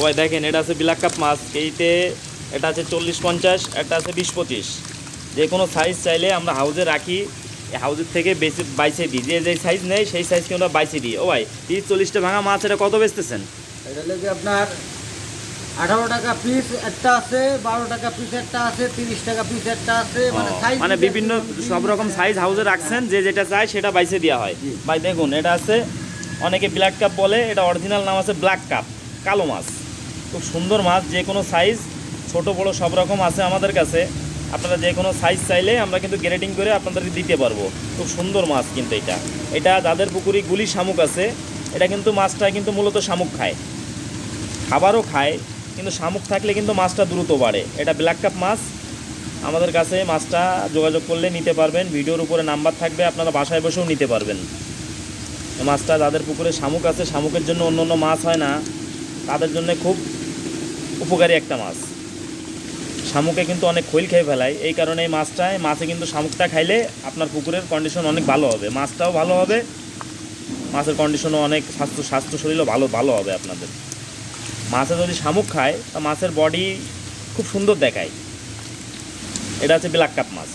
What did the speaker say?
ওই দেখেন এটা আছে ব্ল্যাক কাপ মাছ, এইতে এটা আছে 40-50, এটা আছে 20-25। যে কোনো সাইজ চাইলে আমরা হাউজে রাখি, হাউজের থেকে বেশি বাইছে দিই, যে যে সাইজ নেই সেই সাইজকে আমরা বাইছে দিই। ও ভাই 30-40টা ভাঙা মাছ এটা কত বেচতেছেন? এটা লেগে আপনার 18 টাকা পিস একটা আছে, 12 টাকা পিস একটা আছে, 30 টাকা পিস একটা আছে, মানে বিভিন্ন সব রকম সাইজ হাউজে রাখছেন, যে যেটা চায় সেটা বাইছে দেওয়া হয়। ভাই দেখুন এটা আছে, অনেকে ব্ল্যাক কাপ বলে, এটা অরিজিনাল নাম আছে ব্ল্যাক কাপ, কালো মাছ। খুব সুন্দর মাছ, যে কোনো সাইজ ছোট বড় সব রকম আছে আমাদের কাছে। আপনারা যে কোনো সাইজ চাইলে আমরা কিন্তু গ্রেডিং করে আপনাদেরকে দিতে পারবো। খুব সুন্দর মাছ কিন্তু এটা যাদের পুকুরে গুলি শামুক আছে, এটা কিন্তু মাছটা কিন্তু মূলত শামুক খায়, খাবারও খায়, কিন্তু শামুক থাকলে কিন্তু মাছটা দ্রুত বাড়ে। এটা ব্ল্যাক কাপ মাছ, আমাদের কাছে মাছটা যোগাযোগ করলে নিতে পারবেন। ভিডিওর উপরে নাম্বার থাকবে, আপনারা বাসায় বসেও নিতে পারবেন। মাছটা যাদের পুকুরে শামুক আছে, শামুকের জন্য অন্য অন্য মাছ হয় না, তাদের জন্য খুব উপকারী একটা মাছ। শামুকে কিন্তু অনেক খৈল খেয়ে ফেলায়, এই কারণে এই মাছে কিন্তু শামুকটা খাইলে আপনার পুকুরের কন্ডিশন অনেক ভালো হবে, মাছটাও ভালো হবে, মাছের কন্ডিশনও অনেক স্বাস্থ্য শরীরও ভালো হবে আপনাদের। মাছে যদি শামুক খায় তা মাছের বডি খুব সুন্দর দেখায়। এটা হচ্ছে ব্ল্যাক কাপ মাছ।